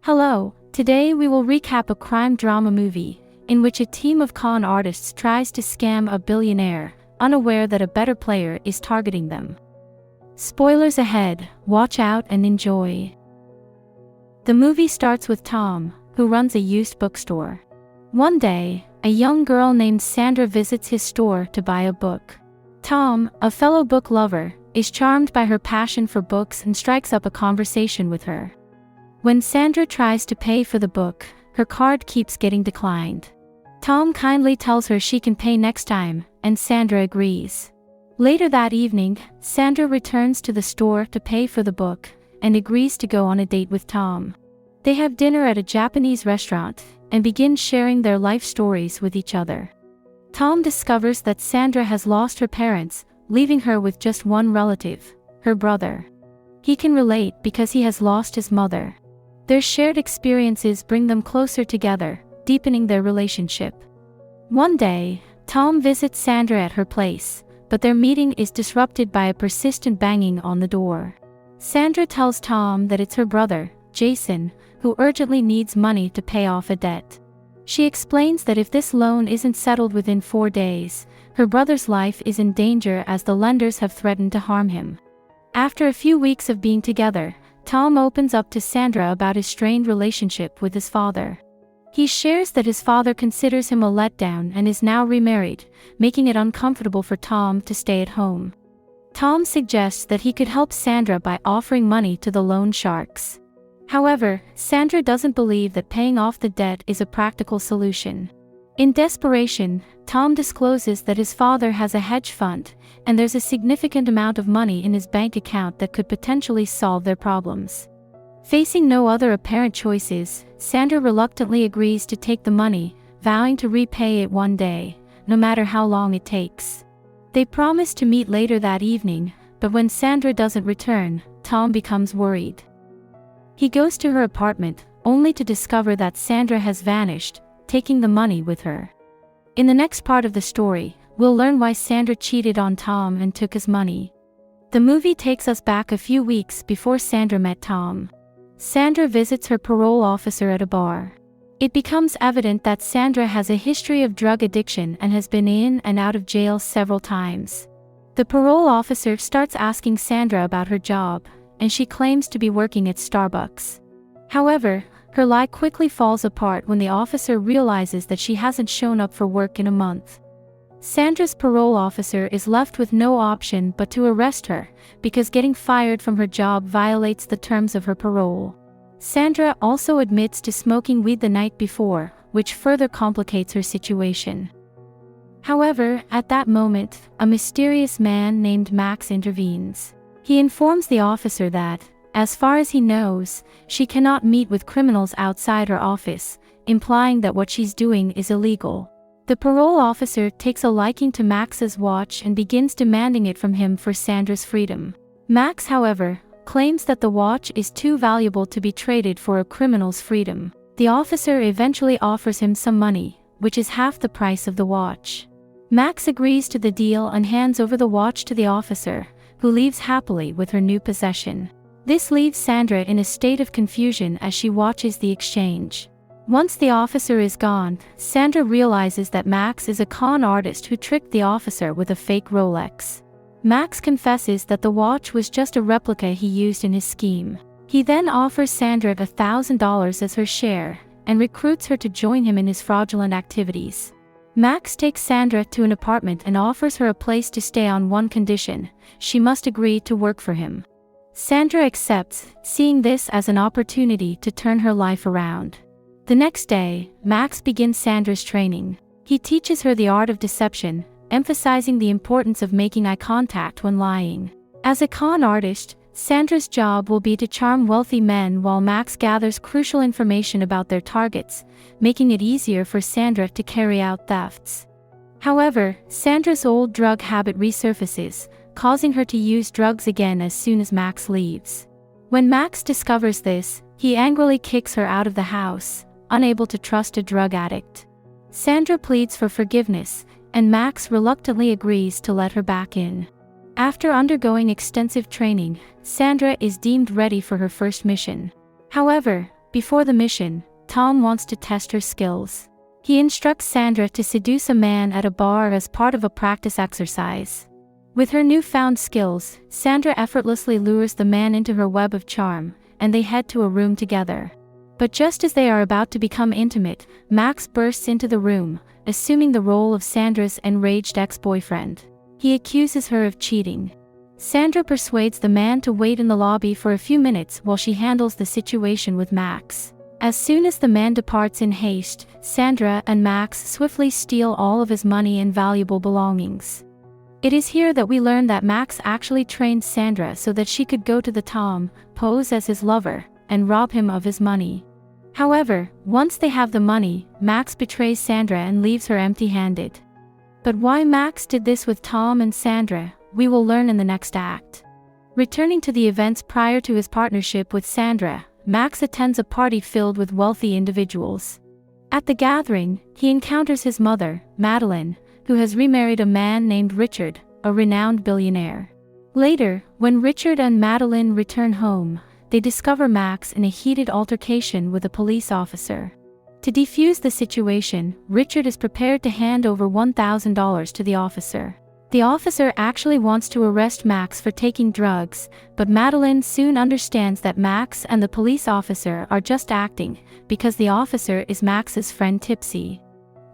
Hello, today we will recap a crime drama movie, in which a team of con artists tries to scam a billionaire, unaware that a better player is targeting them. Spoilers ahead, watch out and enjoy. The movie starts with Tom, who runs a used bookstore. One day, a young girl named Sandra visits his store to buy a book. Tom, a fellow book lover, is charmed by her passion for books and strikes up a conversation with her. When Sandra tries to pay for the book, her card keeps getting declined. Tom kindly tells her she can pay next time, and Sandra agrees. Later that evening, Sandra returns to the store to pay for the book, and agrees to go on a date with Tom. They have dinner at a Japanese restaurant, and begin sharing their life stories with each other. Tom discovers that Sandra has lost her parents, leaving her with just one relative, her brother. He can relate because he has lost his mother. Their shared experiences bring them closer together, deepening their relationship. One day, Tom visits Sandra at her place, but their meeting is disrupted by a persistent banging on the door. Sandra tells Tom that it's her brother, Jason, who urgently needs money to pay off a debt. She explains that if this loan isn't settled within 4 days, her brother's life is in danger as the lenders have threatened to harm him. After a few weeks of being together, Tom opens up to Sandra about his strained relationship with his father. He shares that his father considers him a letdown and is now remarried, making it uncomfortable for Tom to stay at home. Tom suggests that he could help Sandra by offering money to the loan sharks. However, Sandra doesn't believe that paying off the debt is a practical solution. In desperation, Tom discloses that his father has a hedge fund, and there's a significant amount of money in his bank account that could potentially solve their problems. Facing no other apparent choices, Sandra reluctantly agrees to take the money, vowing to repay it one day, no matter how long it takes. They promise to meet later that evening, but when Sandra doesn't return, Tom becomes worried. He goes to her apartment, only to discover that Sandra has vanished, taking the money with her. In the next part of the story, we'll learn why Sandra cheated on Tom and took his money. The movie takes us back a few weeks before Sandra met Tom. Sandra visits her parole officer at a bar. It becomes evident that Sandra has a history of drug addiction and has been in and out of jail several times. The parole officer starts asking Sandra about her job, and she claims to be working at Starbucks. However, her lie quickly falls apart when the officer realizes that she hasn't shown up for work in a month. Sandra's parole officer is left with no option but to arrest her, because getting fired from her job violates the terms of her parole. Sandra also admits to smoking weed the night before, which further complicates her situation. However, at that moment, a mysterious man named Max intervenes. He informs the officer that, as far as he knows, she cannot meet with criminals outside her office, implying that what she's doing is illegal. The parole officer takes a liking to Max's watch and begins demanding it from him for Sandra's freedom. Max, however, claims that the watch is too valuable to be traded for a criminal's freedom. The officer eventually offers him some money, which is half the price of the watch. Max agrees to the deal and hands over the watch to the officer, who leaves happily with her new possession. This leaves Sandra in a state of confusion as she watches the exchange. Once the officer is gone, Sandra realizes that Max is a con artist who tricked the officer with a fake Rolex. Max confesses that the watch was just a replica he used in his scheme. He then offers Sandra $1,000 as her share, and recruits her to join him in his fraudulent activities. Max takes Sandra to an apartment and offers her a place to stay on one condition: she must agree to work for him. Sandra accepts, seeing this as an opportunity to turn her life around. The next day, Max begins Sandra's training. He teaches her the art of deception, emphasizing the importance of making eye contact when lying. As a con artist, Sandra's job will be to charm wealthy men while Max gathers crucial information about their targets, making it easier for Sandra to carry out thefts. However, Sandra's old drug habit resurfaces, causing her to use drugs again as soon as Max leaves. When Max discovers this, he angrily kicks her out of the house, unable to trust a drug addict. Sandra pleads for forgiveness, and Max reluctantly agrees to let her back in. After undergoing extensive training, Sandra is deemed ready for her first mission. However, Before the mission, Tom wants to test her skills. He instructs Sandra to seduce a man at a bar as part of a practice exercise. With her newfound skills, Sandra effortlessly lures the man into her web of charm, and they head to a room together. But just as they are about to become intimate, Max bursts into the room, assuming the role of Sandra's enraged ex-boyfriend. He accuses her of cheating. Sandra persuades the man to wait in the lobby for a few minutes while she handles the situation with Max. As soon as the man departs in haste, Sandra and Max swiftly steal all of his money and valuable belongings. It is here that we learn that Max actually trained Sandra so that she could go to the Tom, pose as his lover, and rob him of his money. However, once they have the money, Max betrays Sandra and leaves her empty-handed. But why Max did this with Tom and Sandra, we will learn in the next act. Returning to the events prior to his partnership with Sandra, Max attends a party filled with wealthy individuals. At the gathering, he encounters his mother, Madeline, who has remarried a man named Richard, a renowned billionaire. Later, when Richard and Madeline return home, they discover Max in a heated altercation with a police officer. To defuse the situation, Richard is prepared to hand over $1,000 to the officer. The officer actually wants to arrest Max for taking drugs, but Madeline soon understands that Max and the police officer are just acting, because the officer is Max's friend Tipsy.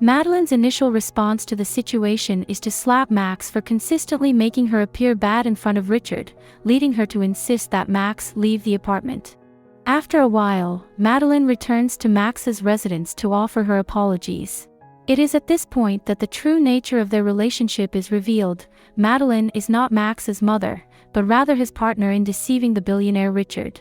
Madeline's initial response to the situation is to slap Max for consistently making her appear bad in front of Richard, leading her to insist that Max leave the apartment. After a while, Madeline returns to Max's residence to offer her apologies. It is at this point that the true nature of their relationship is revealed. Madeline is not Max's mother, but rather his partner in deceiving the billionaire Richard.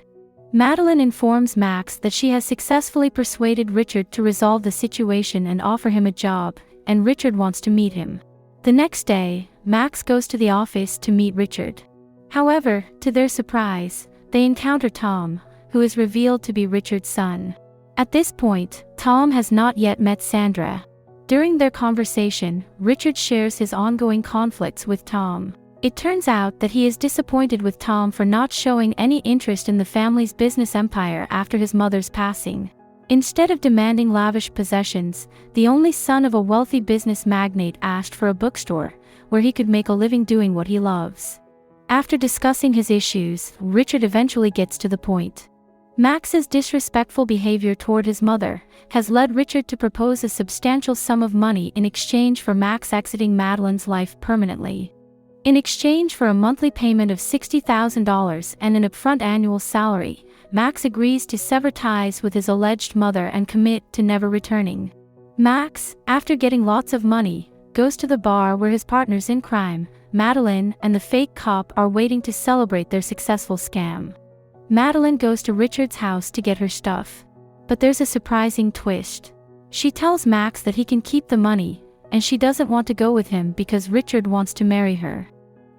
Madeline informs Max that she has successfully persuaded Richard to resolve the situation and offer him a job, and Richard wants to meet him. The next day, Max goes to the office to meet Richard. However, to their surprise, they encounter Tom, who is revealed to be Richard's son. At this point, Tom has not yet met Sandra. During their conversation, Richard shares his ongoing conflicts with Tom. It turns out that he is disappointed with Tom for not showing any interest in the family's business empire after his mother's passing. Instead of demanding lavish possessions, the only son of a wealthy business magnate asked for a bookstore, where he could make a living doing what he loves. After discussing his issues, Richard eventually gets to the point. Max's disrespectful behavior toward his mother has led Richard to propose a substantial sum of money in exchange for Max exiting Madeline's life permanently. In exchange for a monthly payment of $60,000 and an upfront annual salary, Max agrees to sever ties with his alleged mother and commit to never returning. Max, after getting lots of money, goes to the bar where his partners in crime, Madeline and the fake cop, are waiting to celebrate their successful scam. Madeline goes to Richard's house to get her stuff. But there's a surprising twist. She tells Max that he can keep the money, and she doesn't want to go with him because Richard wants to marry her.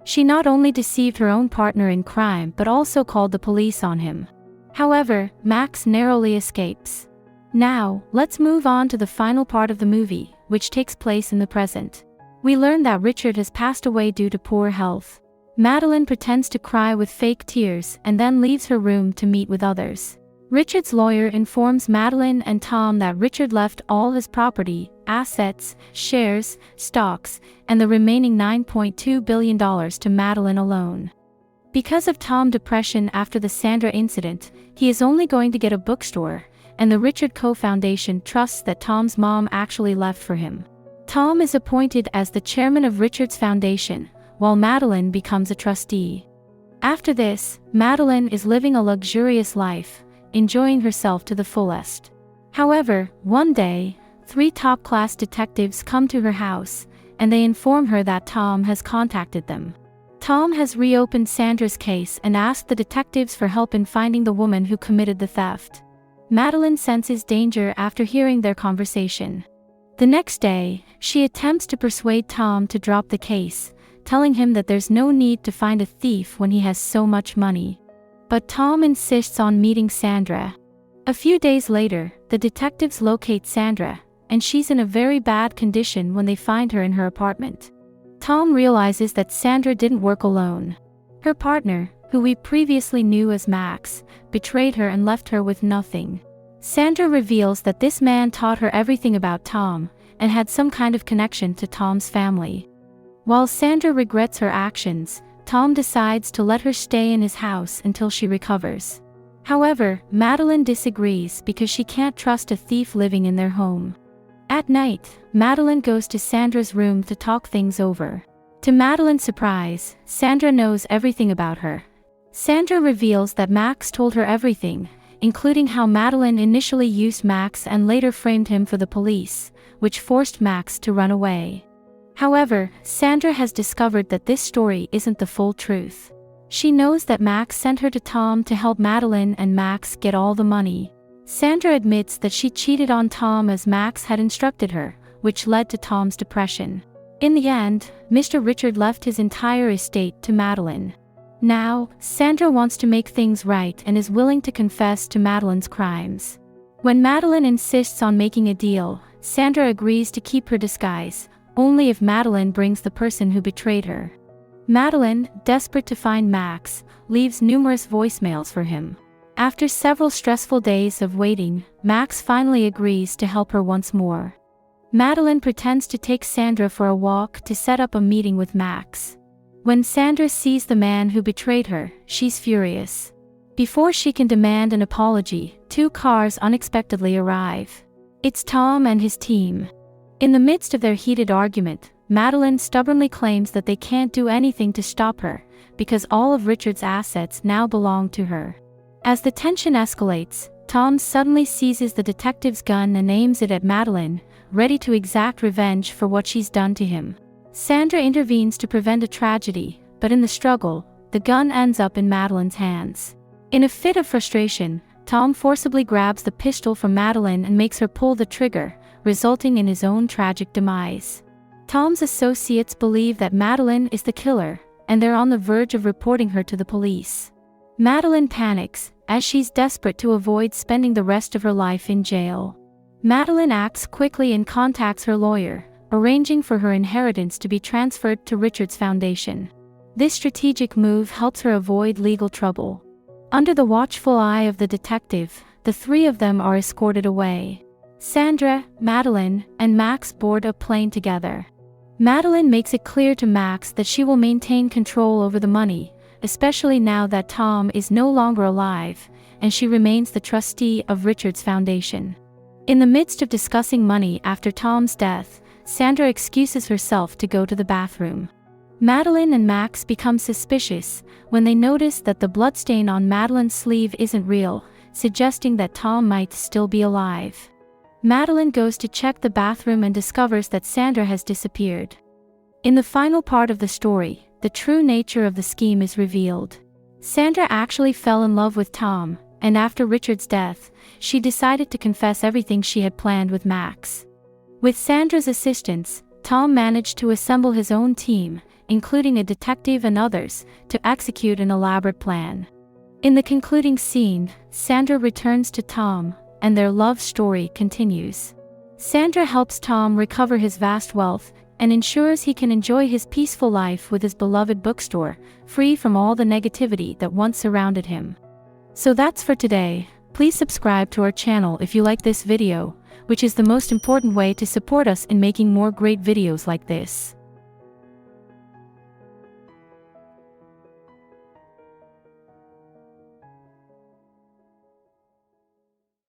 She not only deceived her own partner in crime but also called the police on him. However, Max narrowly escapes. Now, let's move on to the final part of the movie, which takes place in the present. We learn that Richard has passed away due to poor health. Madeline pretends to cry with fake tears and then leaves her room to meet with others. Richard's lawyer informs Madeline and Tom that Richard left all his property, assets, shares, stocks, and the remaining $9.2 billion to Madeline alone. Because of Tom's depression after the Sandra incident, he is only going to get a bookstore, and the Richard Co-Foundation trusts that Tom's mom actually left for him. Tom is appointed as the chairman of Richard's foundation, while Madeline becomes a trustee. After this, Madeline is living a luxurious life, enjoying herself to the fullest. However, one day, 3 top-class detectives come to her house, and they inform her that Tom has contacted them. Tom has reopened Sandra's case and asked the detectives for help in finding the woman who committed the theft. Madeline senses danger after hearing their conversation. The next day, she attempts to persuade Tom to drop the case, telling him that there's no need to find a thief when he has so much money. But Tom insists on meeting Sandra. A few days later, the detectives locate Sandra, and she's in a very bad condition when they find her in her apartment. Tom realizes that Sandra didn't work alone. Her partner, who we previously knew as Max, betrayed her and left her with nothing. Sandra reveals that this man taught her everything about Tom, and had some kind of connection to Tom's family. While Sandra regrets her actions, Tom decides to let her stay in his house until she recovers. However, Madeline disagrees because she can't trust a thief living in their home. At night, Madeline goes to Sandra's room to talk things over. To Madeline's surprise, Sandra knows everything about her. Sandra reveals that Max told her everything, including how Madeline initially used Max and later framed him for the police, which forced Max to run away. However, Sandra has discovered that this story isn't the full truth. She knows that Max sent her to Tom to help Madeline and Max get all the money. Sandra admits that she cheated on Tom as Max had instructed her, which led to Tom's depression. In the end, Mr. Richard left his entire estate to Madeline. Now, Sandra wants to make things right and is willing to confess to Madeline's crimes. When Madeline insists on making a deal, Sandra agrees to keep her disguise, only if Madeline brings the person who betrayed her. Madeline, desperate to find Max, leaves numerous voicemails for him. After several stressful days of waiting, Max finally agrees to help her once more. Madeline pretends to take Sandra for a walk to set up a meeting with Max. When Sandra sees the man who betrayed her, she's furious. Before she can demand an apology, 2 cars unexpectedly arrive. It's Tom and his team. In the midst of their heated argument, Madeline stubbornly claims that they can't do anything to stop her, because all of Richard's assets now belong to her. As the tension escalates, Tom suddenly seizes the detective's gun and aims it at Madeline, ready to exact revenge for what she's done to him. Sandra intervenes to prevent a tragedy, but in the struggle, the gun ends up in Madeline's hands. In a fit of frustration, Tom forcibly grabs the pistol from Madeline and makes her pull the trigger, resulting in his own tragic demise. Tom's associates believe that Madeline is the killer, and they're on the verge of reporting her to the police. Madeline panics, as she's desperate to avoid spending the rest of her life in jail. Madeline acts quickly and contacts her lawyer, arranging for her inheritance to be transferred to Richard's foundation. This strategic move helps her avoid legal trouble. Under the watchful eye of the detective, the 3 of them are escorted away. Sandra, Madeline, and Max board a plane together. Madeline makes it clear to Max that she will maintain control over the money, especially now that Tom is no longer alive, and she remains the trustee of Richard's foundation. In the midst of discussing money after Tom's death, Sandra excuses herself to go to the bathroom. Madeline and Max become suspicious when they notice that the bloodstain on Madeline's sleeve isn't real, suggesting that Tom might still be alive. Madeline goes to check the bathroom and discovers that Sandra has disappeared. In the final part of the story, the true nature of the scheme is revealed. Sandra actually fell in love with Tom, and after Richard's death, she decided to confess everything she had planned with Max. With Sandra's assistance, Tom managed to assemble his own team, including a detective and others, to execute an elaborate plan. In the concluding scene, Sandra returns to Tom, and their love story continues. Sandra helps Tom recover his vast wealth, and ensures he can enjoy his peaceful life with his beloved bookstore, free from all the negativity that once surrounded him. So that's for today. Please subscribe to our channel if you like this video, which is the most important way to support us in making more great videos like this.